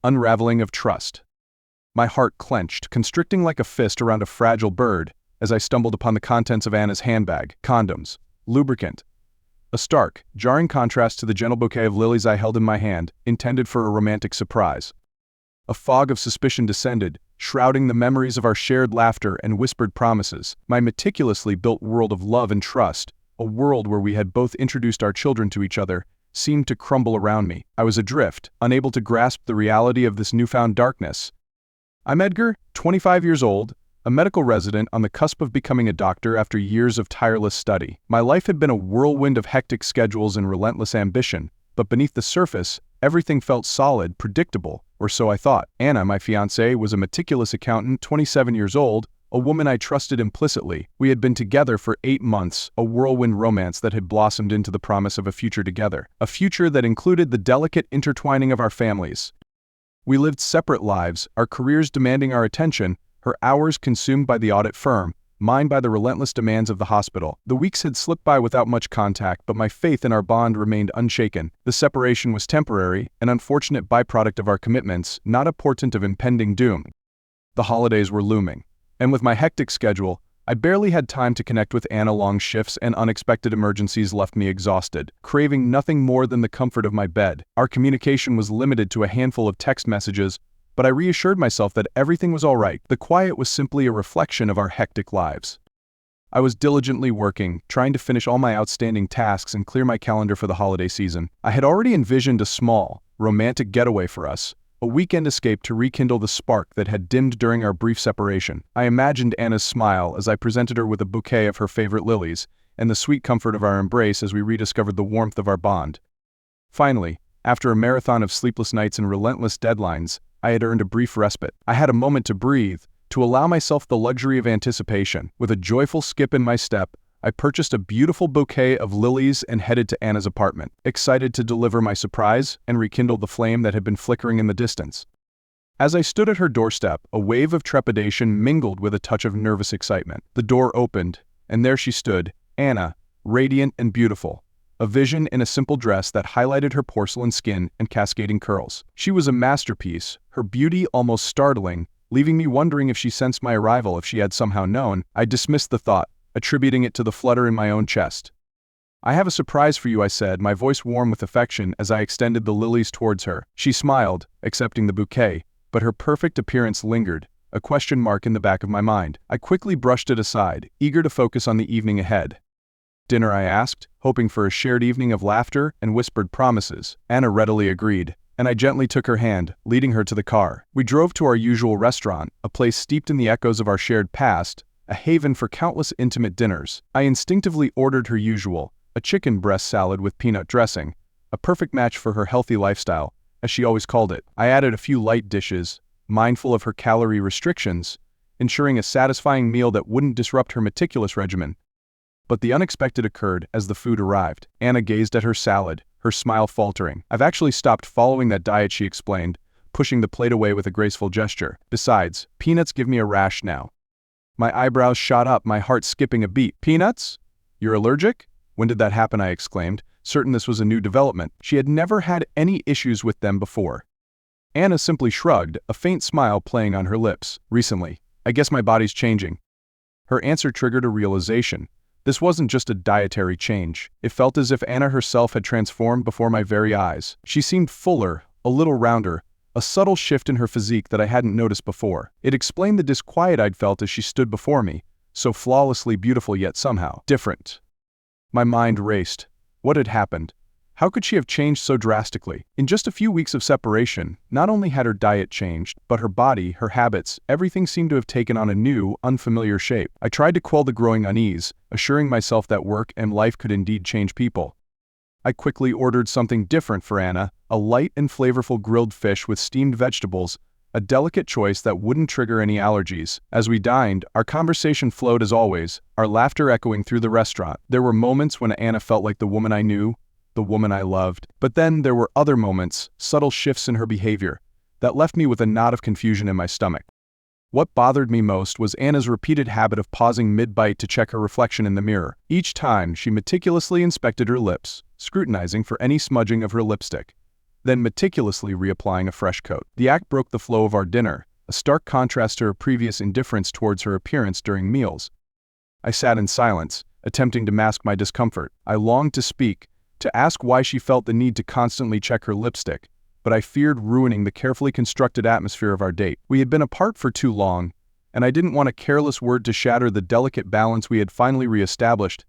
Unraveling of trust. My heart clenched, constricting like a fist around a fragile bird, as I stumbled upon the contents of Anna's handbag: condoms, lubricant. A stark, jarring contrast to the gentle bouquet of lilies I held in my hand, intended for a romantic surprise. A fog of suspicion descended, shrouding the memories of our shared laughter and whispered promises. My meticulously built world of love and trust, a world where we had both introduced our children to each other, seemed to crumble around me. I was adrift, unable to grasp the reality of this newfound darkness. I'm Edgar, 25 years old, a medical resident on the cusp of becoming a doctor after years of tireless study. My life had been a whirlwind of hectic schedules and relentless ambition, but beneath the surface, everything felt solid, predictable, or so I thought. Anna, my fiancée, was a meticulous accountant, 27 years old, a woman I trusted implicitly. We had been together for 8 months, a whirlwind romance that had blossomed into the promise of a future together, a future that included the delicate intertwining of our families. We lived separate lives, our careers demanding our attention, her hours consumed by the audit firm, mine by the relentless demands of the hospital. The weeks had slipped by without much contact, but my faith in our bond remained unshaken. The separation was temporary, an unfortunate byproduct of our commitments, not a portent of impending doom. The holidays were looming, and with my hectic schedule, I barely had time to connect with Anna. Long shifts and unexpected emergencies left me exhausted, craving nothing more than the comfort of my bed. Our communication was limited to a handful of text messages, but I reassured myself that everything was all right. The quiet was simply a reflection of our hectic lives. I was diligently working, trying to finish all my outstanding tasks and clear my calendar for the holiday season. I had already envisioned a small, romantic getaway for us, a weekend escape to rekindle the spark that had dimmed during our brief separation. I imagined Anna's smile as I presented her with a bouquet of her favorite lilies, and the sweet comfort of our embrace as we rediscovered the warmth of our bond. Finally, after a marathon of sleepless nights and relentless deadlines, I had earned a brief respite. I had a moment to breathe, to allow myself the luxury of anticipation. With a joyful skip in my step, I purchased a beautiful bouquet of lilies and headed to Anna's apartment, excited to deliver my surprise and rekindle the flame that had been flickering in the distance. As I stood at her doorstep, a wave of trepidation mingled with a touch of nervous excitement. The door opened, and there she stood, Anna, radiant and beautiful, a vision in a simple dress that highlighted her porcelain skin and cascading curls. She was a masterpiece, her beauty almost startling, leaving me wondering if she sensed my arrival. If she had somehow known, I dismissed the thought, attributing it to the flutter in my own chest. "I have a surprise for you," I said, my voice warm with affection as I extended the lilies towards her. She smiled, accepting the bouquet, but her perfect appearance lingered, a question mark in the back of my mind. I quickly brushed it aside, eager to focus on the evening ahead. "Dinner?" I asked, hoping for a shared evening of laughter and whispered promises. Anna readily agreed, and I gently took her hand, leading her to the car. We drove to our usual restaurant, a place steeped in the echoes of our shared past, a haven for countless intimate dinners. I instinctively ordered her usual, a chicken breast salad with peanut dressing, a perfect match for her healthy lifestyle, as she always called it. I added a few light dishes, mindful of her calorie restrictions, ensuring a satisfying meal that wouldn't disrupt her meticulous regimen. But the unexpected occurred as the food arrived. Anna gazed at her salad, her smile faltering. "I've actually stopped following that diet," she explained, pushing the plate away with a graceful gesture. "Besides, peanuts give me a rash now." My eyebrows shot up, my heart skipping a beat. "Peanuts? You're allergic?" "When did that happen?" I exclaimed, certain this was a new development. She had never had any issues with them before. Anna simply shrugged, a faint smile playing on her lips. "Recently. I guess my body's changing." Her answer triggered a realization. This wasn't just a dietary change. It felt as if Anna herself had transformed before my very eyes. She seemed fuller, a little rounder, a subtle shift in her physique that I hadn't noticed before. It explained the disquiet I'd felt as she stood before me, so flawlessly beautiful yet somehow different. My mind raced. What had happened? How could she have changed so drastically? In just a few weeks of separation, not only had her diet changed, but her body, her habits, everything seemed to have taken on a new, unfamiliar shape. I tried to quell the growing unease, assuring myself that work and life could indeed change people. I quickly ordered something different for Anna, a light and flavorful grilled fish with steamed vegetables, a delicate choice that wouldn't trigger any allergies. As we dined, our conversation flowed as always, our laughter echoing through the restaurant. There were moments when Anna felt like the woman I knew, the woman I loved. But then there were other moments, subtle shifts in her behavior, that left me with a knot of confusion in my stomach. What bothered me most was Anna's repeated habit of pausing mid-bite to check her reflection in the mirror. Each time, she meticulously inspected her lips, scrutinizing for any smudging of her lipstick. then meticulously reapplying a fresh coat. The act broke the flow of our dinner, a stark contrast to her previous indifference towards her appearance during meals. I sat in silence, attempting to mask my discomfort. I longed to speak, to ask why she felt the need to constantly check her lipstick, but I feared ruining the carefully constructed atmosphere of our date. We had been apart for too long, and I didn't want a careless word to shatter the delicate balance we had finally reestablished.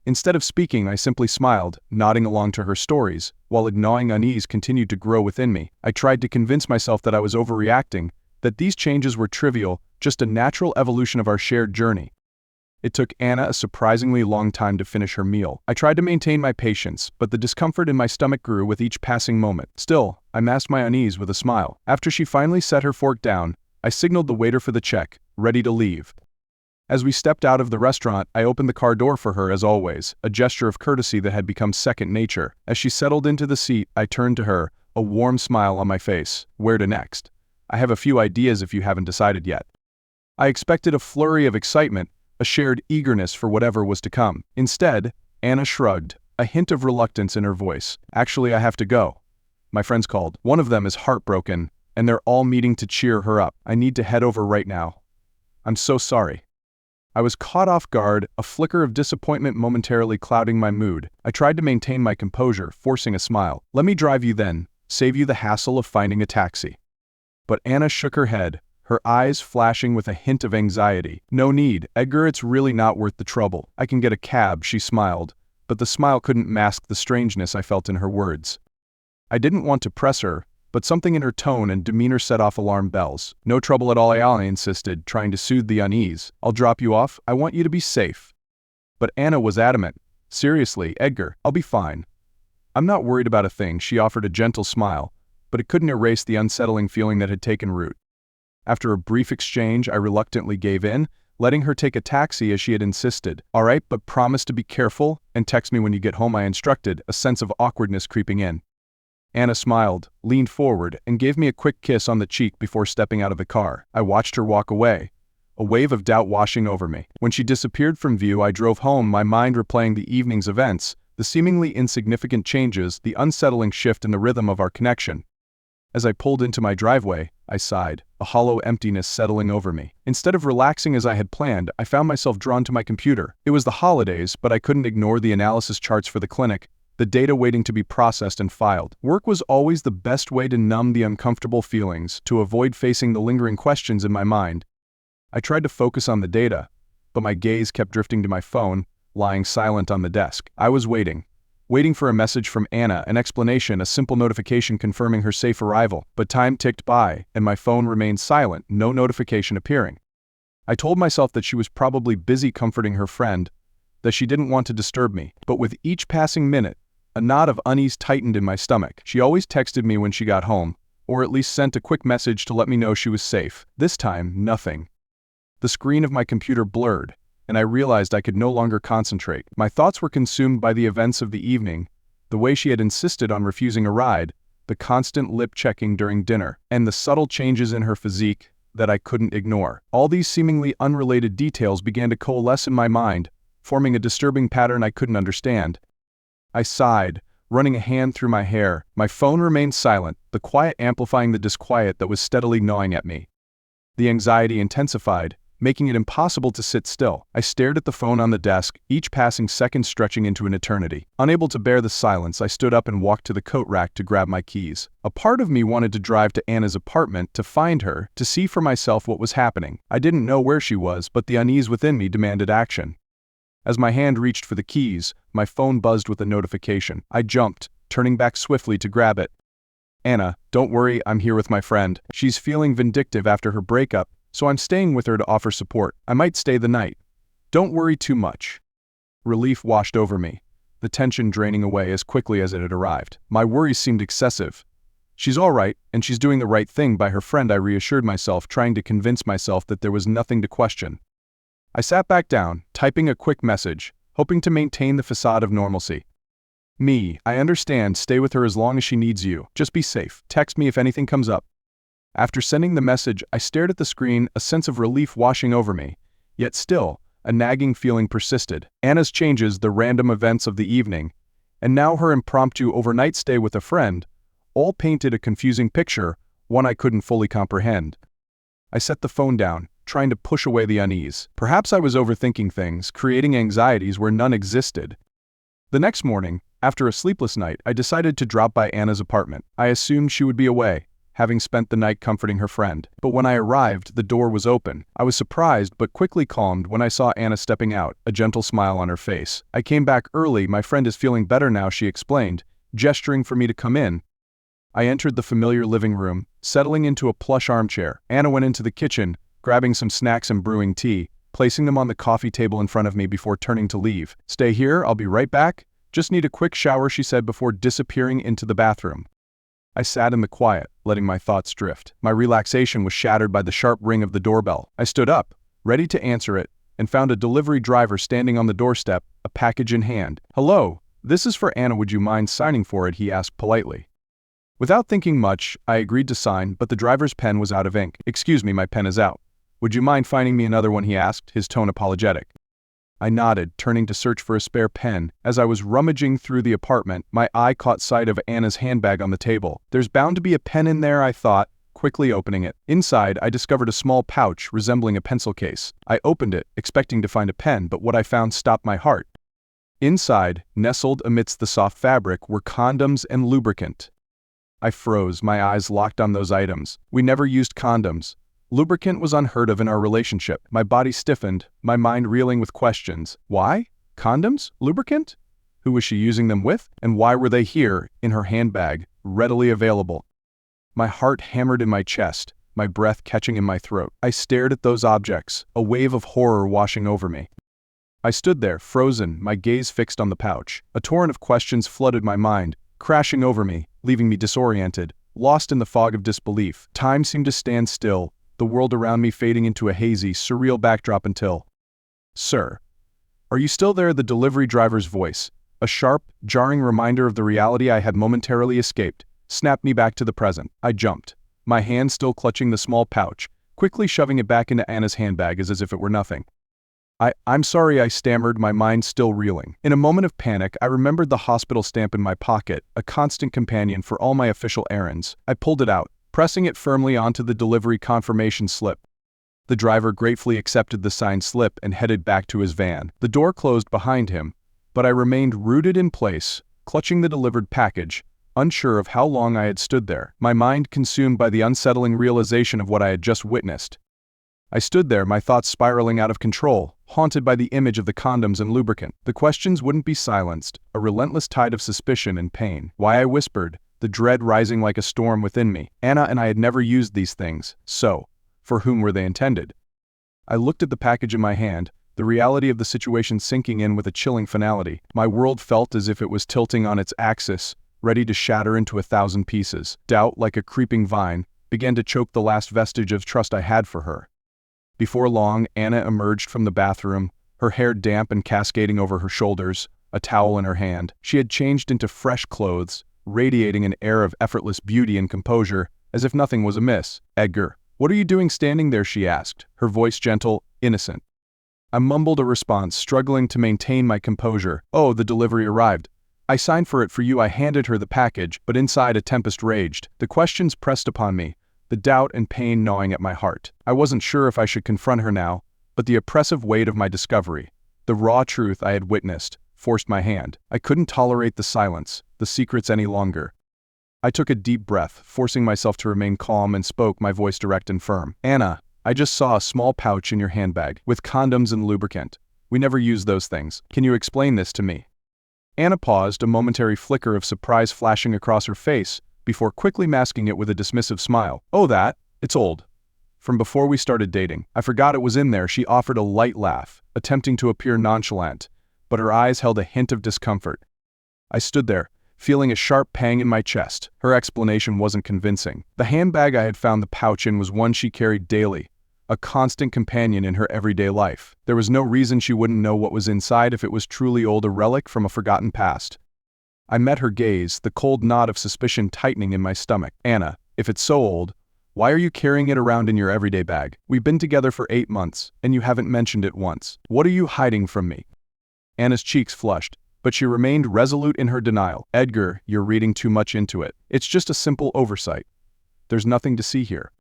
Instead of speaking, I simply smiled, nodding along to her stories, while a gnawing unease continued to grow within me. I tried to convince myself that I was overreacting, that these changes were trivial, just a natural evolution of our shared journey. It took Anna a surprisingly long time to finish her meal. I tried to maintain my patience, but the discomfort in my stomach grew with each passing moment. Still, I masked my unease with a smile. After she finally set her fork down, I signaled the waiter for the check, ready to leave. As we stepped out of the restaurant, I opened the car door for her as always, a gesture of courtesy that had become second nature. As she settled into the seat, I turned to her, a warm smile on my face. Where to next? I have a few ideas if you haven't decided yet. I expected a flurry of excitement, a shared eagerness for whatever was to come. Instead, Anna shrugged, a hint of reluctance in her voice. Actually, I have to go. My friends called. One of them is heartbroken, and they're all meeting to cheer her up. I need to head over right now. I'm so sorry. I was caught off guard, a flicker of disappointment momentarily clouding my mood. I tried to maintain my composure, forcing a smile. Let me drive you then, save you the hassle of finding a taxi. But Anna shook her head, her eyes flashing with a hint of anxiety. No need, Edgar, it's really not worth the trouble. I can get a cab, she smiled, but the smile couldn't mask the strangeness I felt in her words. I didn't want to press her, but something in her tone and demeanor set off alarm bells. No trouble at all, I insisted, trying to soothe the unease. I'll drop you off, I want you to be safe. But Anna was adamant. Seriously, Edgar, I'll be fine. I'm not worried about a thing, she offered a gentle smile, but it couldn't erase the unsettling feeling that had taken root. After a brief exchange, I reluctantly gave in, letting her take a taxi as she had insisted. All right, but promise to be careful, and text me when you get home, I instructed, a sense of awkwardness creeping in. Anna smiled, leaned forward, and gave me a quick kiss on the cheek before stepping out of the car. I watched her walk away, a wave of doubt washing over me. When she disappeared from view, I drove home, my mind replaying the evening's events, the seemingly insignificant changes, the unsettling shift in the rhythm of our connection. As I pulled into my driveway, I sighed, a hollow emptiness settling over me. Instead of relaxing as I had planned, I found myself drawn to my computer. It was the holidays, but I couldn't ignore the analysis charts for the clinic, the data waiting to be processed and filed. Work was always the best way to numb the uncomfortable feelings, to avoid facing the lingering questions in my mind. I tried to focus on the data, but my gaze kept drifting to my phone, lying silent on the desk. I was waiting for a message from Anna, an explanation, a simple notification confirming her safe arrival. But time ticked by, and my phone remained silent, no notification appearing. I told myself that she was probably busy comforting her friend, that she didn't want to disturb me. But with each passing minute, a knot of unease tightened in my stomach. She always texted me when she got home, or at least sent a quick message to let me know she was safe. This time, nothing. The screen of my computer blurred, and I realized I could no longer concentrate. My thoughts were consumed by the events of the evening, the way she had insisted on refusing a ride, the constant lip-checking during dinner, and the subtle changes in her physique that I couldn't ignore. All these seemingly unrelated details began to coalesce in my mind, forming a disturbing pattern I couldn't understand. I sighed, running a hand through my hair. My phone remained silent, the quiet amplifying the disquiet that was steadily gnawing at me. The anxiety intensified, making it impossible to sit still. I stared at the phone on the desk, each passing second stretching into an eternity. Unable to bear the silence, I stood up and walked to the coat rack to grab my keys. A part of me wanted to drive to Anna's apartment, to find her, to see for myself what was happening. I didn't know where she was, but the unease within me demanded action. As my hand reached for the keys, my phone buzzed with a notification. I jumped, turning back swiftly to grab it. Anna, don't worry, I'm here with my friend. She's feeling vindictive after her breakup, so I'm staying with her to offer support. I might stay the night. Don't worry too much. Relief washed over me, the tension draining away as quickly as it had arrived. My worries seemed excessive. She's all right, and she's doing the right thing by her friend, I reassured myself, trying to convince myself that there was nothing to question. I sat back down, typing a quick message, hoping to maintain the facade of normalcy. Me, I understand, stay with her as long as she needs you. Just be safe. Text me if anything comes up. After sending the message, I stared at the screen, a sense of relief washing over me. Yet still, a nagging feeling persisted. Anna's changes, the random events of the evening, and now her impromptu overnight stay with a friend, all painted a confusing picture, one I couldn't fully comprehend. I set the phone down, trying to push away the unease. Perhaps I was overthinking things, creating anxieties where none existed. The next morning, after a sleepless night, I decided to drop by Anna's apartment. I assumed she would be away, having spent the night comforting her friend. But when I arrived, the door was open. I was surprised but quickly calmed when I saw Anna stepping out, a gentle smile on her face. "I came back early, my friend is feeling better now," she explained, gesturing for me to come in. I entered the familiar living room, settling into a plush armchair. Anna went into the kitchen, grabbing some snacks and brewing tea, placing them on the coffee table in front of me before turning to leave. "Stay here, I'll be right back. Just need a quick shower," she said before disappearing into the bathroom. I sat in the quiet, letting my thoughts drift. My relaxation was shattered by the sharp ring of the doorbell. I stood up, ready to answer it, and found a delivery driver standing on the doorstep, a package in hand. "Hello, this is for Anna, would you mind signing for it?" he asked politely. Without thinking much, I agreed to sign, but the driver's pen was out of ink. "Excuse me, my pen is out. Would you mind finding me another one?" he asked, his tone apologetic. I nodded, turning to search for a spare pen. As I was rummaging through the apartment, my eye caught sight of Anna's handbag on the table. "There's bound to be a pen in there," I thought, quickly opening it. Inside, I discovered a small pouch resembling a pencil case. I opened it, expecting to find a pen, but what I found stopped my heart. Inside, nestled amidst the soft fabric, were condoms and lubricant. I froze, my eyes locked on those items. We never used condoms. Lubricant was unheard of in our relationship. My body stiffened, my mind reeling with questions. Why? Condoms? Lubricant? Who was she using them with? And why were they here, in her handbag, readily available? My heart hammered in my chest, my breath catching in my throat. I stared at those objects, a wave of horror washing over me. I stood there, frozen, my gaze fixed on the pouch. A torrent of questions flooded my mind, crashing over me, leaving me disoriented, lost in the fog of disbelief. Time seemed to stand still, the world around me fading into a hazy, surreal backdrop until... "Sir, are you still there?" The delivery driver's voice, a sharp, jarring reminder of the reality I had momentarily escaped, snapped me back to the present. I jumped, my hand still clutching the small pouch, quickly shoving it back into Anna's handbag as if it were nothing. I'm sorry," I stammered, my mind still reeling. In a moment of panic, I remembered the hospital stamp in my pocket, a constant companion for all my official errands. I pulled it out, pressing it firmly onto the delivery confirmation slip. The driver gratefully accepted the signed slip and headed back to his van. The door closed behind him, but I remained rooted in place, clutching the delivered package, unsure of how long I had stood there, my mind consumed by the unsettling realization of what I had just witnessed. I stood there, my thoughts spiraling out of control, haunted by the image of the condoms and lubricant. The questions wouldn't be silenced, a relentless tide of suspicion and pain. Why, I whispered, the dread rising like a storm within me. Anna and I had never used these things, so, for whom were they intended? I looked at the package in my hand, the reality of the situation sinking in with a chilling finality. My world felt as if it was tilting on its axis, ready to shatter into 1,000 pieces. Doubt, like a creeping vine, began to choke the last vestige of trust I had for her. Before long, Anna emerged from the bathroom, her hair damp and cascading over her shoulders, a towel in her hand. She had changed into fresh clothes, radiating an air of effortless beauty and composure, as if nothing was amiss. "Edgar, what are you doing standing there?" she asked, her voice gentle, innocent. I mumbled a response, struggling to maintain my composure. "Oh, the delivery arrived. I signed for it for you." I handed her the package, but inside a tempest raged. The questions pressed upon me, the doubt and pain gnawing at my heart. I wasn't sure if I should confront her now, but the oppressive weight of my discovery, the raw truth I had witnessed, forced my hand. I couldn't tolerate the silence, the secrets any longer. I took a deep breath, forcing myself to remain calm, and spoke, my voice direct and firm. "Anna, I just saw a small pouch in your handbag, with condoms and lubricant. We never use those things. Can you explain this to me?" Anna paused, a momentary flicker of surprise flashing across her face, before quickly masking it with a dismissive smile. "Oh, it's old. From before we started dating. I forgot it was in there." She offered a light laugh, attempting to appear nonchalant, but her eyes held a hint of discomfort. I stood there, feeling a sharp pang in my chest. Her explanation wasn't convincing. The handbag I had found the pouch in was one she carried daily, a constant companion in her everyday life. There was no reason she wouldn't know what was inside if it was truly old, a relic from a forgotten past. I met her gaze, the cold knot of suspicion tightening in my stomach. "Anna, if it's so old, why are you carrying it around in your everyday bag? We've been together for 8 months, and you haven't mentioned it once. What are you hiding from me?" Anna's cheeks flushed, but she remained resolute in her denial. "Edgar, you're reading too much into it. It's just a simple oversight. There's nothing to see here."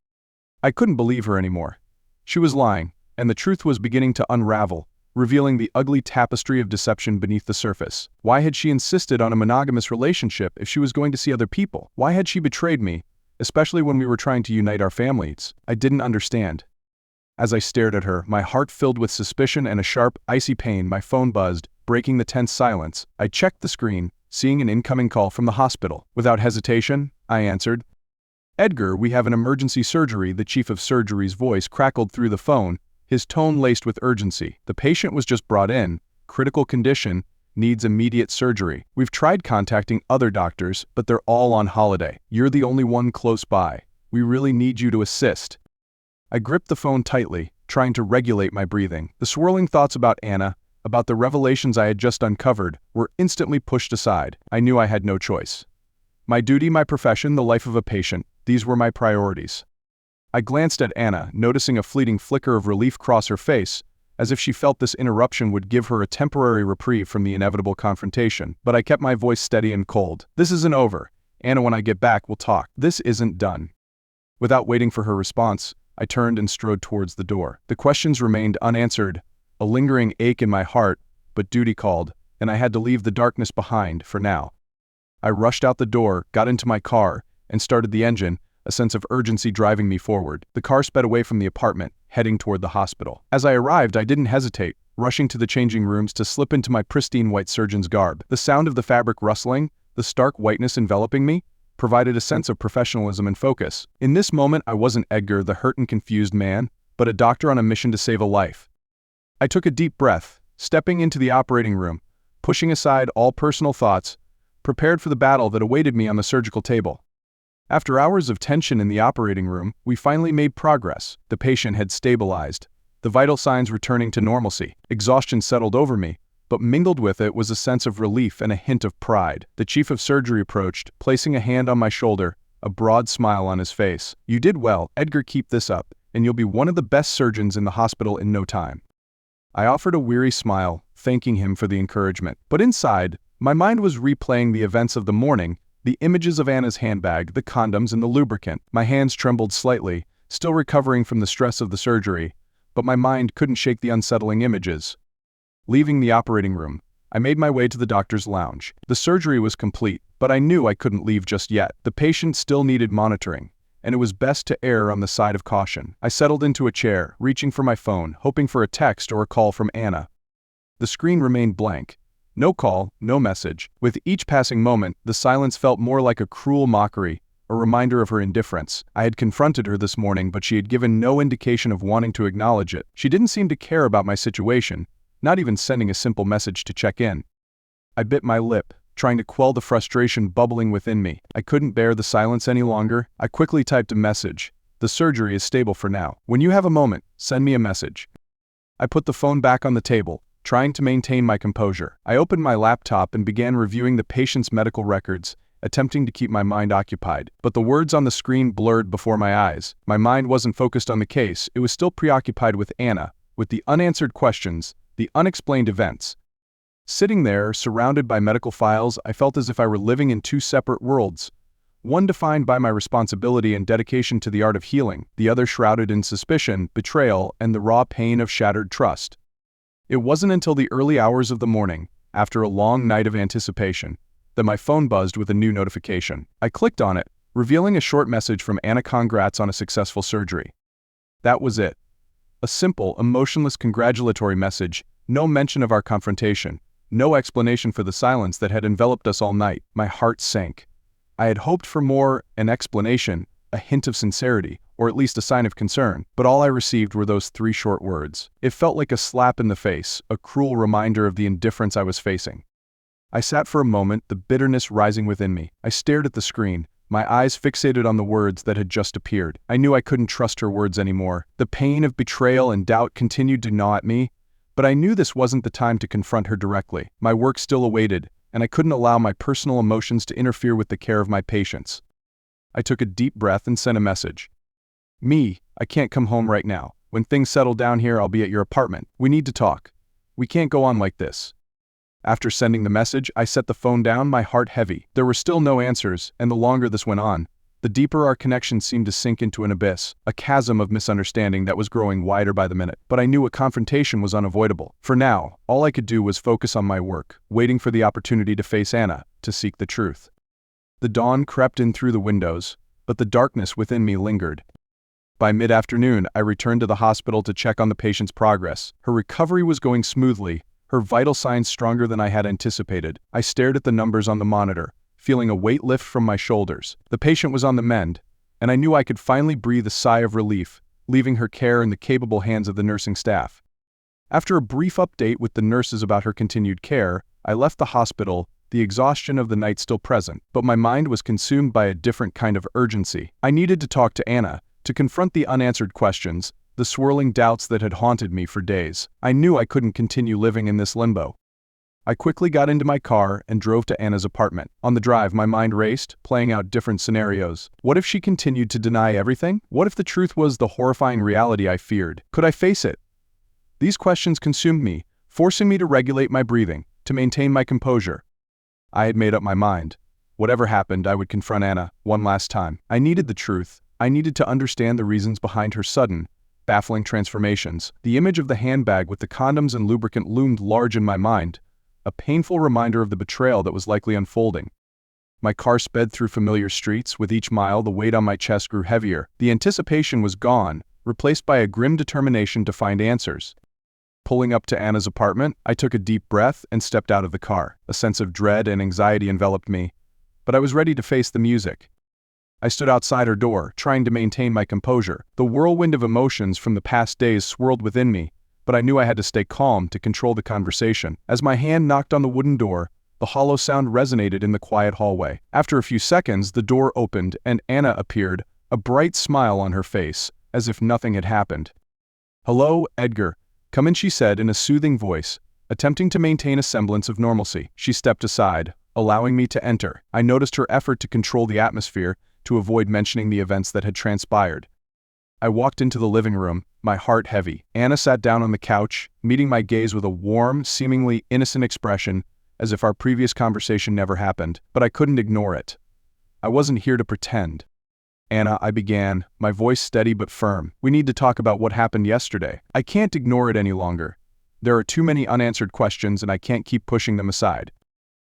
I couldn't believe her anymore. She was lying, and the truth was beginning to unravel, revealing the ugly tapestry of deception beneath the surface. Why had she insisted on a monogamous relationship if she was going to see other people? Why had she betrayed me, especially when we were trying to unite our families? I didn't understand. As I stared at her, my heart filled with suspicion and a sharp, icy pain, my phone buzzed, breaking the tense silence. I checked the screen, seeing an incoming call from the hospital. Without hesitation, I answered. "Edgar, we have an emergency surgery." The chief of surgery's voice crackled through the phone, his tone laced with urgency. "The patient was just brought in, critical condition, needs immediate surgery. We've tried contacting other doctors, but they're all on holiday. You're the only one close by. We really need you to assist." I gripped the phone tightly, trying to regulate my breathing. The swirling thoughts about Anna, about the revelations I had just uncovered, were instantly pushed aside. I knew I had no choice. My duty, my profession, the life of a patient, these were my priorities. I glanced at Anna, noticing a fleeting flicker of relief cross her face, as if she felt this interruption would give her a temporary reprieve from the inevitable confrontation. But I kept my voice steady and cold. "This isn't over. Anna, when I get back, we'll talk. This isn't done." Without waiting for her response, I turned and strode towards the door. The questions remained unanswered, a lingering ache in my heart, but duty called, and I had to leave the darkness behind, for now. I rushed out the door, got into my car, and started the engine, a sense of urgency driving me forward. The car sped away from the apartment, heading toward the hospital. As I arrived, I didn't hesitate, rushing to the changing rooms to slip into my pristine white surgeon's garb. The sound of the fabric rustling, the stark whiteness enveloping me, provided a sense of professionalism and focus. In this moment, I wasn't Edgar, the hurt and confused man, but a doctor on a mission to save a life. I took a deep breath, stepping into the operating room, pushing aside all personal thoughts, prepared for the battle that awaited me on the surgical table. After hours of tension in the operating room, we finally made progress. The patient had stabilized, the vital signs returning to normalcy. Exhaustion settled over me, but mingled with it was a sense of relief and a hint of pride. The chief of surgery approached, placing a hand on my shoulder, a broad smile on his face. "You did well, Edgar, keep this up, and you'll be one of the best surgeons in the hospital in no time." I offered a weary smile, thanking him for the encouragement. But inside, my mind was replaying the events of the morning, the images of Anna's handbag, the condoms, and the lubricant. My hands trembled slightly, still recovering from the stress of the surgery, but my mind couldn't shake the unsettling images. Leaving the operating room, I made my way to the doctor's lounge. The surgery was complete, but I knew I couldn't leave just yet. The patient still needed monitoring, and it was best to err on the side of caution. I settled into a chair, reaching for my phone, hoping for a text or a call from Anna. The screen remained blank. No call, no message. With each passing moment, the silence felt more like a cruel mockery, a reminder of her indifference. I had confronted her this morning, but she had given no indication of wanting to acknowledge it. She didn't seem to care about my situation, not even sending a simple message to check in. I bit my lip, trying to quell the frustration bubbling within me. I couldn't bear the silence any longer. I quickly typed a message. "The surgery is stable for now. When you have a moment, send me a message." I put the phone back on the table, trying to maintain my composure. I opened my laptop and began reviewing the patient's medical records, attempting to keep my mind occupied. But the words on the screen blurred before my eyes. My mind wasn't focused on the case, it was still preoccupied with Anna, with the unanswered questions, the unexplained events. Sitting there, surrounded by medical files, I felt as if I were living in two separate worlds. One defined by my responsibility and dedication to the art of healing, the other shrouded in suspicion, betrayal, and the raw pain of shattered trust. It wasn't until the early hours of the morning, after a long night of anticipation, that my phone buzzed with a new notification. I clicked on it, revealing a short message from Anna: "Congrats on a successful surgery." That was it. A simple, emotionless congratulatory message, no mention of our confrontation, no explanation for the silence that had enveloped us all night. My heart sank. I had hoped for more, an explanation, a hint of sincerity, or at least a sign of concern, but all I received were those 3 short words. It felt like a slap in the face, a cruel reminder of the indifference I was facing. I sat for a moment, the bitterness rising within me. I stared at the screen, my eyes fixated on the words that had just appeared. I knew I couldn't trust her words anymore. The pain of betrayal and doubt continued to gnaw at me, but I knew this wasn't the time to confront her directly. My work still awaited, and I couldn't allow my personal emotions to interfere with the care of my patients. I took a deep breath and sent a message. I can't come home right now. When things settle down here, I'll be at your apartment. We need to talk. We can't go on like this." After sending the message, I set the phone down, my heart heavy. There were still no answers, and the longer this went on, the deeper our connection seemed to sink into an abyss, a chasm of misunderstanding that was growing wider by the minute. But I knew a confrontation was unavoidable. For now, all I could do was focus on my work, waiting for the opportunity to face Anna, to seek the truth. The dawn crept in through the windows, but the darkness within me lingered. By mid-afternoon, I returned to the hospital to check on the patient's progress. Her recovery was going smoothly, her vital signs stronger than I had anticipated. I stared at the numbers on the monitor, feeling a weight lift from my shoulders. The patient was on the mend, and I knew I could finally breathe a sigh of relief, leaving her care in the capable hands of the nursing staff. After a brief update with the nurses about her continued care, I left the hospital, the exhaustion of the night still present, but my mind was consumed by a different kind of urgency. I needed to talk to Anna, to confront the unanswered questions, the swirling doubts that had haunted me for days. I knew I couldn't continue living in this limbo. I quickly got into my car and drove to Anna's apartment. On the drive, my mind raced, playing out different scenarios. What if she continued to deny everything? What if the truth was the horrifying reality I feared? Could I face it? These questions consumed me, forcing me to regulate my breathing, to maintain my composure. I had made up my mind. Whatever happened, I would confront Anna one last time. I needed the truth. I needed to understand the reasons behind her sudden, baffling transformations. The image of the handbag with the condoms and lubricant loomed large in my mind, a painful reminder of the betrayal that was likely unfolding. My car sped through familiar streets. With each mile, the weight on my chest grew heavier. The anticipation was gone, replaced by a grim determination to find answers. Pulling up to Anna's apartment, I took a deep breath and stepped out of the car. A sense of dread and anxiety enveloped me, but I was ready to face the music. I stood outside her door, trying to maintain my composure. The whirlwind of emotions from the past days swirled within me, but I knew I had to stay calm to control the conversation. As my hand knocked on the wooden door, the hollow sound resonated in the quiet hallway. After a few seconds, the door opened and Anna appeared, a bright smile on her face, as if nothing had happened. "Hello, Edgar. Come in," she said in a soothing voice, attempting to maintain a semblance of normalcy. She stepped aside, allowing me to enter. I noticed her effort to control the atmosphere, to avoid mentioning the events that had transpired. I walked into the living room, my heart heavy. Anna sat down on the couch, meeting my gaze with a warm, seemingly innocent expression, as if our previous conversation never happened, but I couldn't ignore it. I wasn't here to pretend. "Anna," I began, my voice steady but firm. "We need to talk about what happened yesterday. I can't ignore it any longer. There are too many unanswered questions and I can't keep pushing them aside."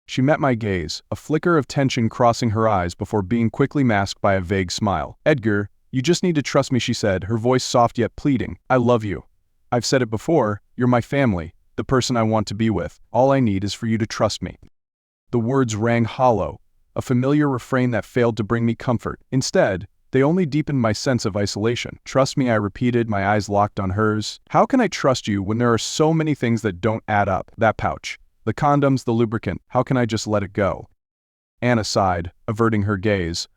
She met my gaze, a flicker of tension crossing her eyes before being quickly masked by a vague smile. "Edgar, you just need to trust me," she said, her voice soft yet pleading. "I love you. I've said it before, you're my family, the person I want to be with. All I need is for you to trust me." The words rang hollow, a familiar refrain that failed to bring me comfort. Instead, they only deepened my sense of isolation. "Trust me," I repeated, my eyes locked on hers. "How can I trust you when there are so many things that don't add up? That pouch, the condoms, the lubricant, how can I just let it go?" Anna sighed, averting her gaze.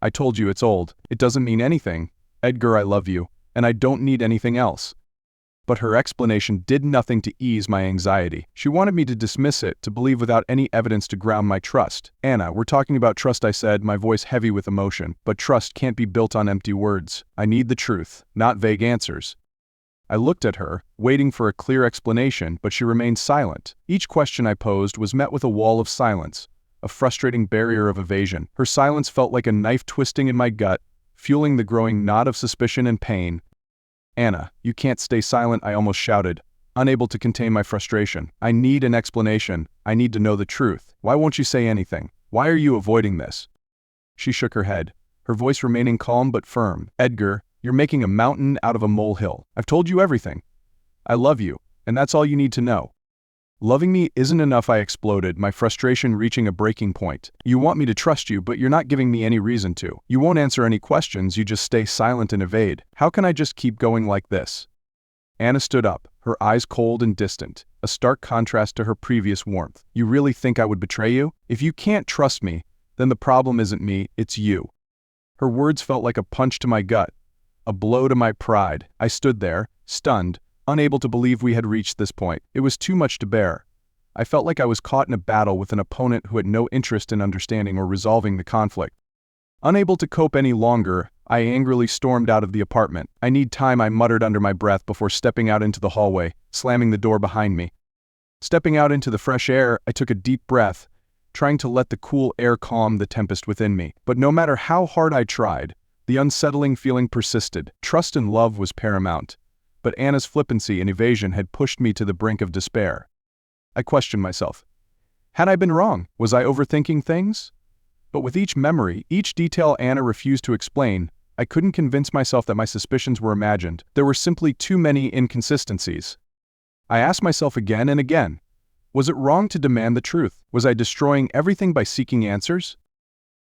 "I told you it's old. It doesn't mean anything. Edgar, I love you, and I don't need anything else." But her explanation did nothing to ease my anxiety. She wanted me to dismiss it, to believe without any evidence to ground my trust. "Anna, we're talking about trust," I said, my voice heavy with emotion. "But trust can't be built on empty words. I need the truth, not vague answers." I looked at her, waiting for a clear explanation, but she remained silent. Each question I posed was met with a wall of silence, a frustrating barrier of evasion. Her silence felt like a knife twisting in my gut, fueling the growing knot of suspicion and pain. "Anna, you can't stay silent," I almost shouted, unable to contain my frustration. "I need an explanation. I need to know the truth. Why won't you say anything? Why are you avoiding this?" She shook her head, her voice remaining calm but firm. "Edgar, you're making a mountain out of a molehill. I've told you everything. I love you, and that's all you need to know." "Loving me isn't enough," I exploded, my frustration reaching a breaking point. "You want me to trust you, but you're not giving me any reason to. You won't answer any questions, you just stay silent and evade. How can I just keep going like this?" Anna stood up, her eyes cold and distant, a stark contrast to her previous warmth. "You really think I would betray you? If you can't trust me, then the problem isn't me, it's you." Her words felt like a punch to my gut, a blow to my pride. I stood there, stunned, unable to believe we had reached this point. It was too much to bear. I felt like I was caught in a battle with an opponent who had no interest in understanding or resolving the conflict. Unable to cope any longer, I angrily stormed out of the apartment. "I need time," I muttered under my breath before stepping out into the hallway, slamming the door behind me. Stepping out into the fresh air, I took a deep breath, trying to let the cool air calm the tempest within me. But no matter how hard I tried, the unsettling feeling persisted. Trust and love was paramount, but Anna's flippancy and evasion had pushed me to the brink of despair. I questioned myself. Had I been wrong? Was I overthinking things? But with each memory, each detail Anna refused to explain, I couldn't convince myself that my suspicions were imagined. There were simply too many inconsistencies. I asked myself again and again, was it wrong to demand the truth? Was I destroying everything by seeking answers?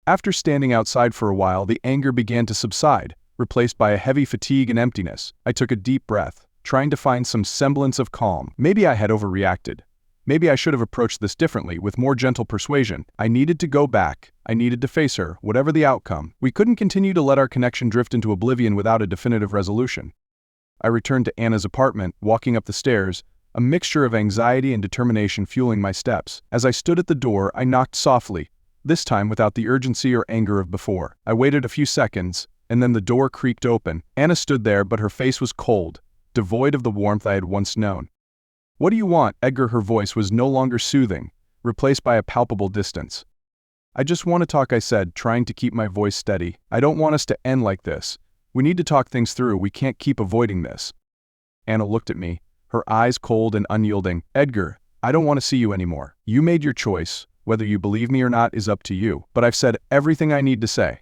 After standing outside for a while, the anger began to subside, replaced by a heavy fatigue and emptiness. I took a deep breath, trying to find some semblance of calm. Maybe I had overreacted. Maybe I should have approached this differently, with more gentle persuasion. I needed to go back. I needed to face her, whatever the outcome. We couldn't continue to let our connection drift into oblivion without a definitive resolution. I returned to Anna's apartment, walking up the stairs, a mixture of anxiety and determination fueling my steps. As I stood at the door, I knocked softly, this time without the urgency or anger of before. I waited a few seconds, and then the door creaked open. Anna stood there, but her face was cold, devoid of the warmth I had once known. "What do you want, Edgar?" Her voice was no longer soothing, replaced by a palpable distance. "I just want to talk," I said, trying to keep my voice steady. "I don't want us to end like this. We need to talk things through. We can't keep avoiding this." Anna looked at me, her eyes cold and unyielding. "Edgar, I don't want to see you anymore. You made your choice. Whether you believe me or not is up to you. But I've said everything I need to say."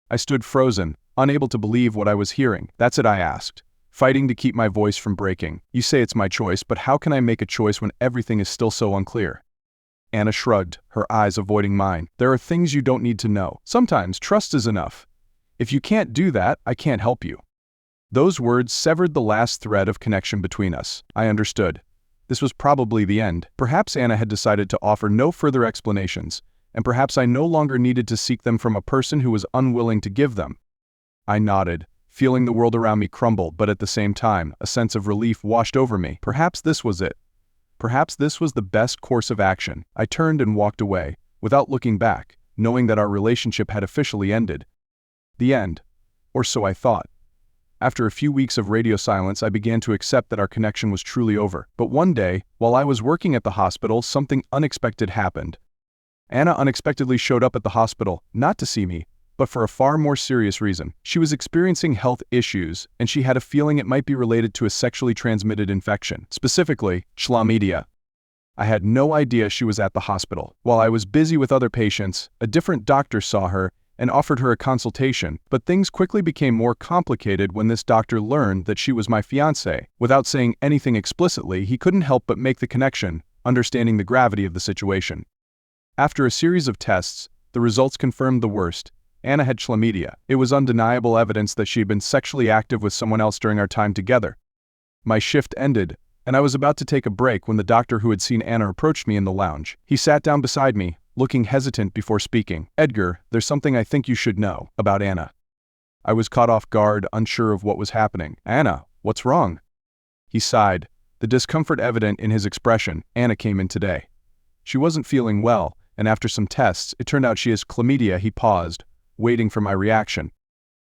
I stood frozen, unable to believe what I was hearing. "That's it?" I asked, fighting to keep my voice from breaking. "You say it's my choice, but how can I make a choice when everything is still so unclear?" Anna shrugged, her eyes avoiding mine. "There are things you don't need to know. Sometimes trust is enough. If you can't do that, I can't help you." Those words severed the last thread of connection between us. I understood. This was probably the end. Perhaps Anna had decided to offer no further explanations, and perhaps I no longer needed to seek them from a person who was unwilling to give them. I nodded, feeling the world around me crumble, but at the same time, a sense of relief washed over me. Perhaps this was it. Perhaps this was the best course of action. I turned and walked away, without looking back, knowing that our relationship had officially ended. The end. Or so I thought. After a few weeks of radio silence, I began to accept that our connection was truly over. But one day, while I was working at the hospital, something unexpected happened. Anna unexpectedly showed up at the hospital, not to see me, but for a far more serious reason. She was experiencing health issues, and she had a feeling it might be related to a sexually transmitted infection, specifically, chlamydia. I had no idea she was at the hospital. While I was busy with other patients, a different doctor saw her and offered her a consultation, but things quickly became more complicated when this doctor learned that she was my fiancé. Without saying anything explicitly, he couldn't help but make the connection, understanding the gravity of the situation. After a series of tests, the results confirmed the worst. Anna had chlamydia. It was undeniable evidence that she had been sexually active with someone else during our time together. My shift ended, and I was about to take a break when the doctor who had seen Anna approached me in the lounge. He sat down beside me, looking hesitant before speaking. "Edgar, there's something I think you should know about Anna." I was caught off guard, unsure of what was happening. "Anna, what's wrong?" He sighed, the discomfort evident in his expression. "Anna came in today. She wasn't feeling well, and after some tests, it turned out she has chlamydia." He paused, waiting for my reaction.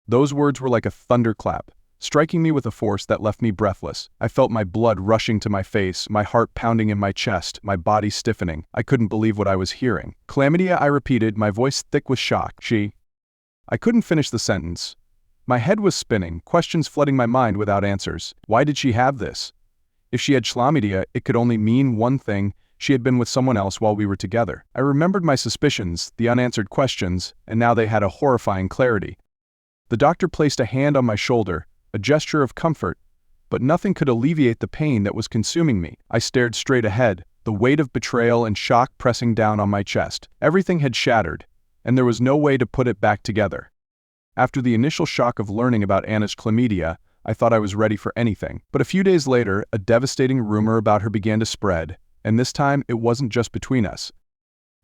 Those words were like a thunderclap, striking me with a force that left me breathless. I felt my blood rushing to my face, my heart pounding in my chest, my body stiffening. I couldn't believe what I was hearing. "Chlamydia," I repeated, my voice thick with shock. I couldn't finish the sentence. My head was spinning, questions flooding my mind without answers. Why did she have this? If she had chlamydia, it could only mean one thing: she had been with someone else while we were together. I remembered my suspicions, the unanswered questions, and now they had a horrifying clarity. The doctor placed a hand on my shoulder, a gesture of comfort, but nothing could alleviate the pain that was consuming me. I stared straight ahead, the weight of betrayal and shock pressing down on my chest. Everything had shattered, and there was no way to put it back together. After the initial shock of learning about Anna's chlamydia, I thought I was ready for anything. But a few days later, a devastating rumor about her began to spread, and this time it wasn't just between us.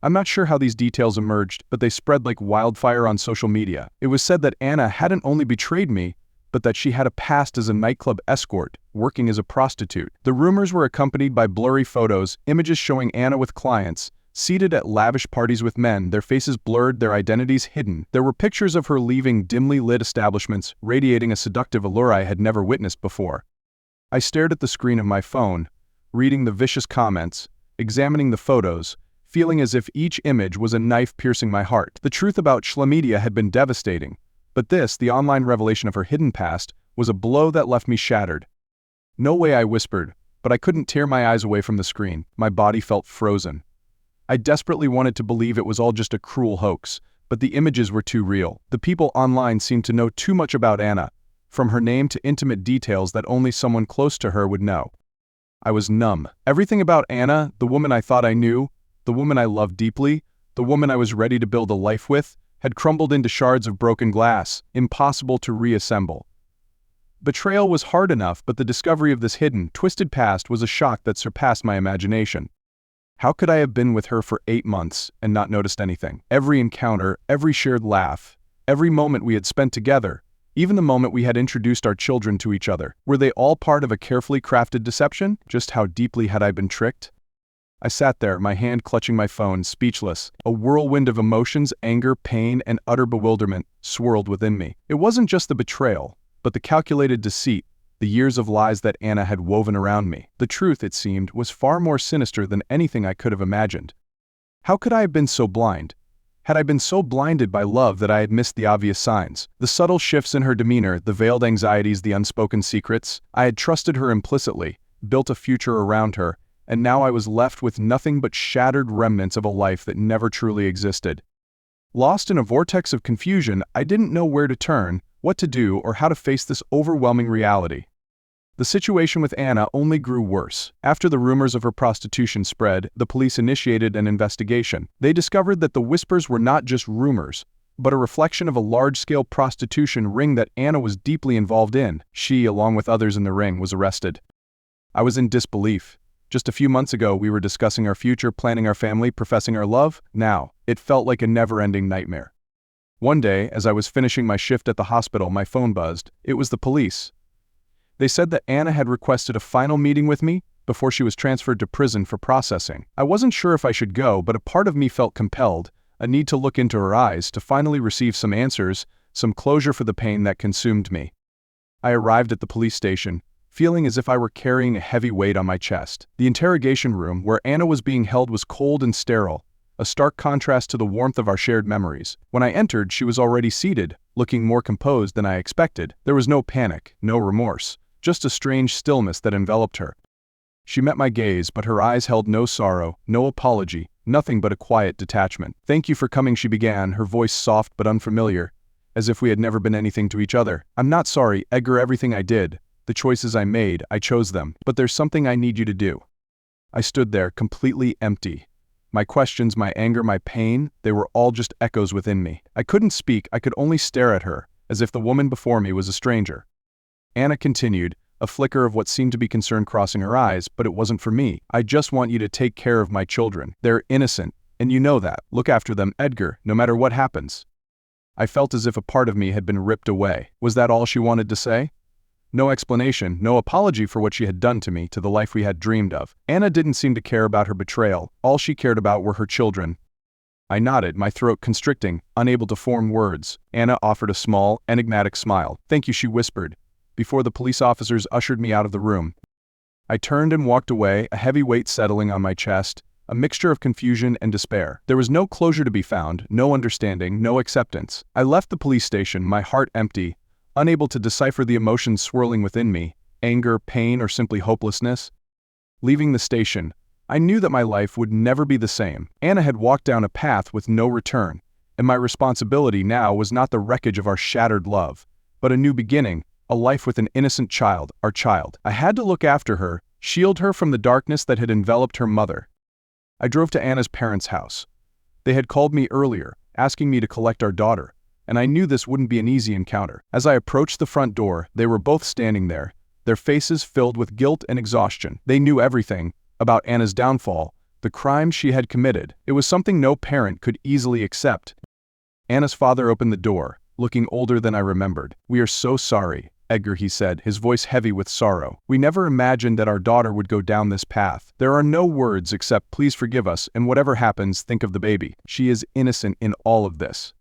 I'm not sure how these details emerged, but they spread like wildfire on social media. It was said that Anna hadn't only betrayed me, but that she had a past as a nightclub escort, working as a prostitute. The rumors were accompanied by blurry photos, images showing Anna with clients, seated at lavish parties with men, their faces blurred, their identities hidden. There were pictures of her leaving dimly lit establishments, radiating a seductive allure I had never witnessed before. I stared at the screen of my phone, reading the vicious comments, examining the photos, feeling as if each image was a knife piercing my heart. The truth about chlamydia had been devastating, but this, the online revelation of her hidden past, was a blow that left me shattered. "No way," I whispered, but I couldn't tear my eyes away from the screen. My body felt frozen. I desperately wanted to believe it was all just a cruel hoax, but the images were too real. The people online seemed to know too much about Anna, from her name to intimate details that only someone close to her would know. I was numb. Everything about Anna, the woman I thought I knew, the woman I loved deeply, the woman I was ready to build a life with, had crumbled into shards of broken glass, impossible to reassemble. Betrayal was hard enough, but the discovery of this hidden, twisted past was a shock that surpassed my imagination. How could I have been with her for 8 months and not noticed anything? Every encounter, every shared laugh, every moment we had spent together, even the moment we had introduced our children to each other, were they all part of a carefully crafted deception? Just how deeply had I been tricked? I sat there, my hand clutching my phone, speechless. A whirlwind of emotions, anger, pain, and utter bewilderment swirled within me. It wasn't just the betrayal, but the calculated deceit, the years of lies that Anna had woven around me. The truth, it seemed, was far more sinister than anything I could have imagined. How could I have been so blind? Had I been so blinded by love that I had missed the obvious signs? The subtle shifts in her demeanor, the veiled anxieties, the unspoken secrets. I had trusted her implicitly, built a future around her, and now I was left with nothing but shattered remnants of a life that never truly existed. Lost in a vortex of confusion, I didn't know where to turn, what to do, or how to face this overwhelming reality. The situation with Anna only grew worse. After the rumors of her prostitution spread, the police initiated an investigation. They discovered that the whispers were not just rumors, but a reflection of a large-scale prostitution ring that Anna was deeply involved in. She, along with others in the ring, was arrested. I was in disbelief. Just a few months ago, we were discussing our future, planning our family, professing our love. Now, it felt like a never-ending nightmare. One day, as I was finishing my shift at the hospital, my phone buzzed. It was the police. They said that Anna had requested a final meeting with me before she was transferred to prison for processing. I wasn't sure if I should go, but a part of me felt compelled, a need to look into her eyes, to finally receive some answers, some closure for the pain that consumed me. I arrived at the police station, feeling as if I were carrying a heavy weight on my chest. The interrogation room where Anna was being held was cold and sterile, a stark contrast to the warmth of our shared memories. When I entered, she was already seated, looking more composed than I expected. There was no panic, no remorse, just a strange stillness that enveloped her. She met my gaze, but her eyes held no sorrow, no apology, nothing but a quiet detachment. "Thank you for coming," she began, her voice soft but unfamiliar, as if we had never been anything to each other. "I'm not sorry, Edgar. Everything I did, the choices I made, I chose them. But there's something I need you to do." I stood there, completely empty. My questions, my anger, my pain, they were all just echoes within me. I couldn't speak, I could only stare at her, as if the woman before me was a stranger. Anna continued, a flicker of what seemed to be concern crossing her eyes, "But it wasn't for me. I just want you to take care of my children. They're innocent, and you know that. Look after them, Edgar, no matter what happens." I felt as if a part of me had been ripped away. Was that all she wanted to say? No explanation, no apology for what she had done to me, to the life we had dreamed of. Anna didn't seem to care about her betrayal. All she cared about were her children. I nodded, my throat constricting, unable to form words. Anna offered a small, enigmatic smile. "Thank you," she whispered, before the police officers ushered me out of the room. I turned and walked away, a heavy weight settling on my chest, a mixture of confusion and despair. There was no closure to be found, no understanding, no acceptance. I left the police station, my heart empty, unable to decipher the emotions swirling within me, anger, pain, or simply hopelessness. Leaving the station, I knew that my life would never be the same. Anna had walked down a path with no return, and my responsibility now was not the wreckage of our shattered love, but a new beginning, a life with an innocent child, our child. I had to look after her, shield her from the darkness that had enveloped her mother. I drove to Anna's parents' house. They had called me earlier, asking me to collect our daughter, and I knew this wouldn't be an easy encounter. As I approached the front door, they were both standing there, their faces filled with guilt and exhaustion. They knew everything about Anna's downfall, the crime she had committed. It was something no parent could easily accept. Anna's father opened the door, looking older than I remembered. "We are so sorry, Edgar," he said, his voice heavy with sorrow. "We never imagined that our daughter would go down this path. There are no words except please forgive us, and whatever happens, think of the baby. She is innocent in all of this."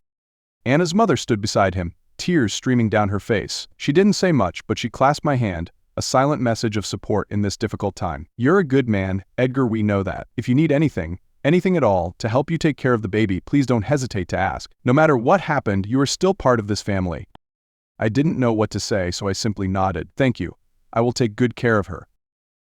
Anna's mother stood beside him, tears streaming down her face. She didn't say much, but she clasped my hand, a a silent message of support in this difficult time. "You're a good man, Edgar, we know that. If you need anything at all, to help you take care of the baby, please don't hesitate to ask. No matter what happened, you are still part of this family." I didn't know what to say, so I simply nodded. "Thank you. I will take good care of her."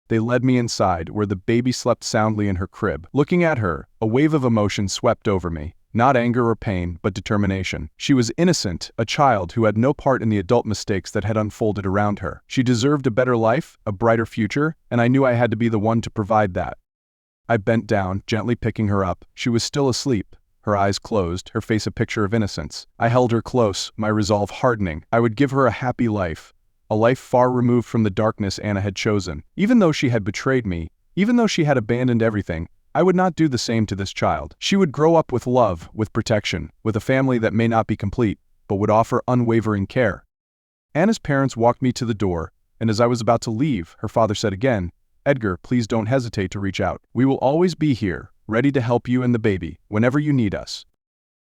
They led me inside, where the baby slept soundly in her crib. Looking at her, a wave of emotion swept over me. Not anger or pain, but determination. She was innocent, a child who had no part in the adult mistakes that had unfolded around her. She deserved a better life, a brighter future, and I knew I had to be the one to provide that. I bent down, gently picking her up. She was still asleep, her eyes closed, her face a picture of innocence. I held her close, my resolve hardening. I would give her a happy life, a life far removed from the darkness Anna had chosen. Even though she had betrayed me, even though she had abandoned everything, I would not do the same to this child. She would grow up with love, with protection, with a family that may not be complete, but would offer unwavering care. Anna's parents walked me to the door, and as I was about to leave, her father said again, "Edgar, please don't hesitate to reach out. We will always be here, ready to help you and the baby, whenever you need us."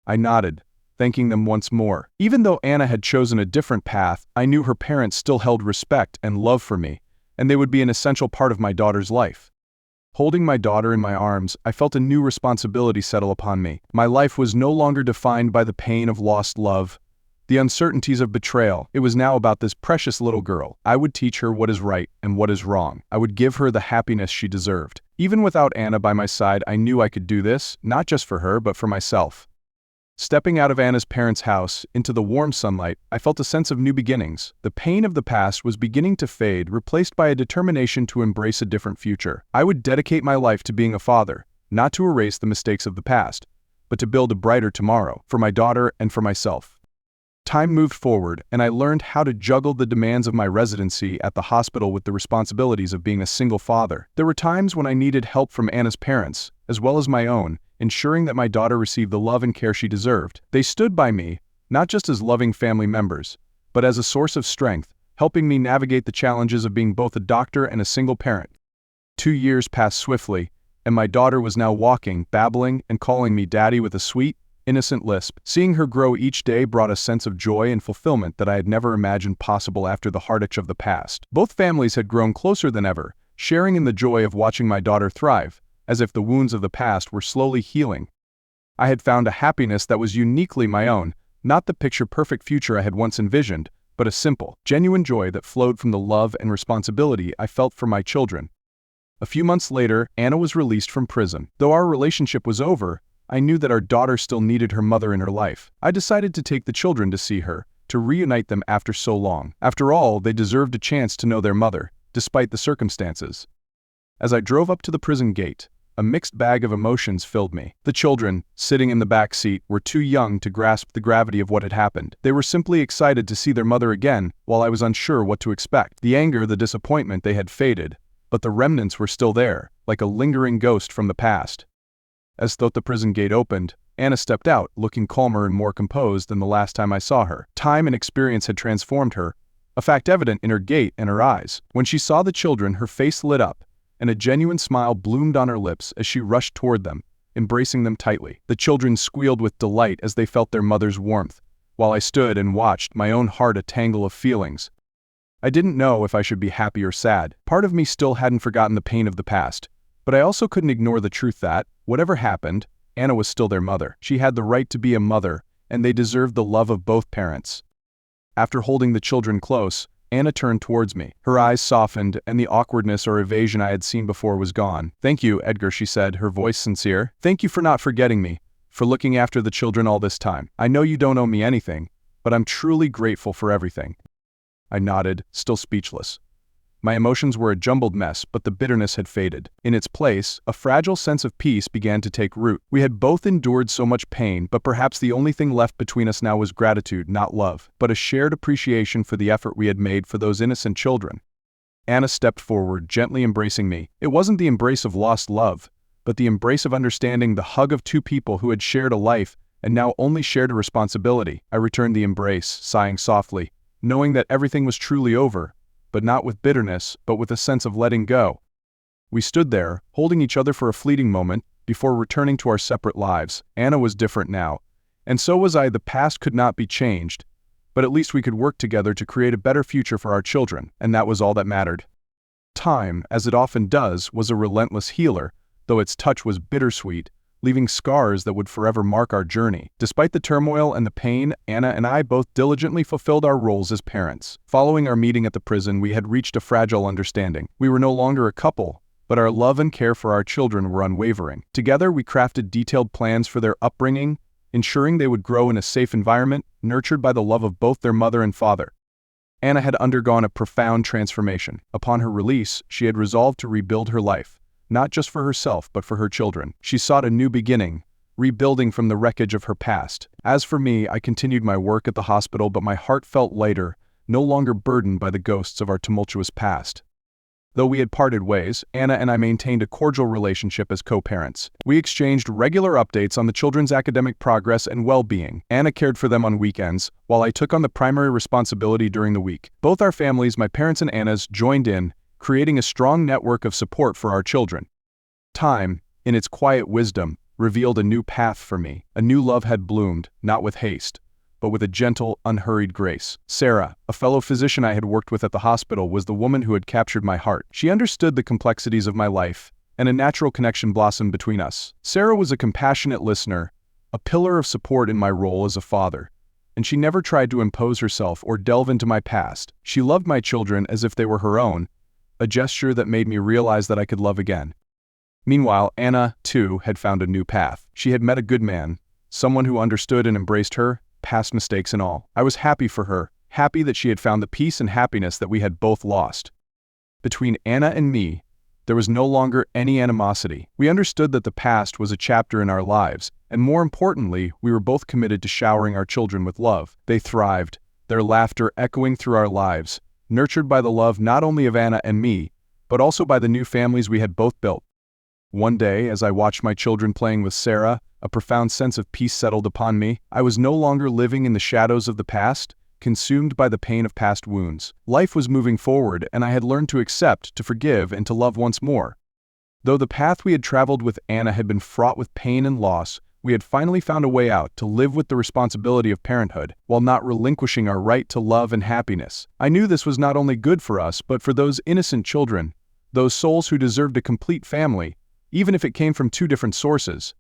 I nodded, thanking them once more. Even though Anna had chosen a different path, I knew her parents still held respect and love for me, and they would be an essential part of my daughter's life. Holding my daughter in my arms, I felt a new responsibility settle upon me. My life was no longer defined by the pain of lost love, the uncertainties of betrayal. It was now about this precious little girl. I would teach her what is right and what is wrong. I would give her the happiness she deserved. Even without Anna by my side, I knew I could do this, not just for her, but for myself. Stepping out of Anna's parents' house, into the warm sunlight, I felt a sense of new beginnings. The pain of the past was beginning to fade, replaced by a determination to embrace a different future. I would dedicate my life to being a father, not to erase the mistakes of the past, but to build a brighter tomorrow, for my daughter and for myself. Time moved forward, and I learned how to juggle the demands of my residency at the hospital with the responsibilities of being a single father. There were times when I needed help from Anna's parents, as well as my own, ensuring that my daughter received the love and care she deserved. They stood by me, not just as loving family members, but as a source of strength, helping me navigate the challenges of being both a doctor and a single parent. 2 years passed swiftly, and my daughter was now walking, babbling, and calling me daddy with a sweet, innocent lisp. Seeing her grow each day brought a sense of joy and fulfillment that I had never imagined possible after the heartache of the past. Both families had grown closer than ever, sharing in the joy of watching my daughter thrive, as if the wounds of the past were slowly healing. I had found a happiness that was uniquely my own, not the picture-perfect future I had once envisioned, but a simple, genuine joy that flowed from the love and responsibility I felt for my children. A few months later, Anna was released from prison. Though our relationship was over, I knew that our daughter still needed her mother in her life. I decided to take the children to see her, to reunite them after so long. After all, they deserved a chance to know their mother, despite the circumstances. As I drove up to the prison gate, a mixed bag of emotions filled me. The children, sitting in the back seat, were too young to grasp the gravity of what had happened. They were simply excited to see their mother again, while I was unsure what to expect. The anger, the disappointment, they had faded, but the remnants were still there, like a lingering ghost from the past. As though the prison gate opened, Anna stepped out, looking calmer and more composed than the last time I saw her. Time and experience had transformed her, a fact evident in her gait and her eyes. When she saw the children, her face lit up, and a genuine smile bloomed on her lips as she rushed toward them, embracing them tightly. The children squealed with delight as they felt their mother's warmth, while I stood and watched, my own heart a tangle of feelings. I didn't know if I should be happy or sad. Part of me still hadn't forgotten the pain of the past, but I also couldn't ignore the truth that, whatever happened, Anna was still their mother. She had the right to be a mother, and they deserved the love of both parents. After holding the children close, Anna turned towards me. Her eyes softened, and the awkwardness or evasion I had seen before was gone. "Thank you, Edgar," she said, her voice sincere. "Thank you for not forgetting me, for looking after the children all this time. I know you don't owe me anything, but I'm truly grateful for everything." I nodded, still speechless. My emotions were a jumbled mess, but the bitterness had faded. In its place, a fragile sense of peace began to take root. We had both endured so much pain, but perhaps the only thing left between us now was gratitude, not love, but a shared appreciation for the effort we had made for those innocent children. Anna stepped forward, gently embracing me. It wasn't the embrace of lost love, but the embrace of understanding, the hug of two people who had shared a life and now only shared a responsibility. I returned the embrace, sighing softly, knowing that everything was truly over, but not with bitterness, but with a sense of letting go. We stood there, holding each other for a fleeting moment, before returning to our separate lives. Anna was different now, and so was I. The past could not be changed, but at least we could work together to create a better future for our children, and that was all that mattered. Time, as it often does, was a relentless healer, though its touch was bittersweet, leaving scars that would forever mark our journey. Despite the turmoil and the pain, Anna and I both diligently fulfilled our roles as parents. Following our meeting at the prison, we had reached a fragile understanding. We were no longer a couple, but our love and care for our children were unwavering. Together, we crafted detailed plans for their upbringing, ensuring they would grow in a safe environment, nurtured by the love of both their mother and father. Anna had undergone a profound transformation. Upon her release, she had resolved to rebuild her life, not just for herself but for her children. She sought a new beginning, rebuilding from the wreckage of her past. As for me, I continued my work at the hospital, but my heart felt lighter, no longer burdened by the ghosts of our tumultuous past. Though we had parted ways, Anna and I maintained a cordial relationship as co-parents. We exchanged regular updates on the children's academic progress and well-being. Anna cared for them on weekends, while I took on the primary responsibility during the week. Both our families, my parents and Anna's, joined in, creating a strong network of support for our children. Time, in its quiet wisdom, revealed a new path for me. A new love had bloomed, not with haste, but with a gentle, unhurried grace. Sarah, a fellow physician I had worked with at the hospital, was the woman who had captured my heart. She understood the complexities of my life, and a natural connection blossomed between us. Sarah was a compassionate listener, a pillar of support in my role as a father, and she never tried to impose herself or delve into my past. She loved my children as if they were her own, a gesture that made me realize that I could love again. Meanwhile, Anna, too, had found a new path. She had met a good man, someone who understood and embraced her, past mistakes and all. I was happy for her, happy that she had found the peace and happiness that we had both lost. Between Anna and me, there was no longer any animosity. We understood that the past was a chapter in our lives, and more importantly, we were both committed to showering our children with love. They thrived, their laughter echoing through our lives, nurtured by the love not only of Anna and me, but also by the new families we had both built. One day, as I watched my children playing with Sarah, a profound sense of peace settled upon me. I was no longer living in the shadows of the past, consumed by the pain of past wounds. Life was moving forward, and I had learned to accept, to forgive, and to love once more. Though the path we had traveled with Anna had been fraught with pain and loss, we had finally found a way out to live with the responsibility of parenthood, while not relinquishing our right to love and happiness. I knew this was not only good for us, but for those innocent children, those souls who deserved a complete family, even if it came from two different sources.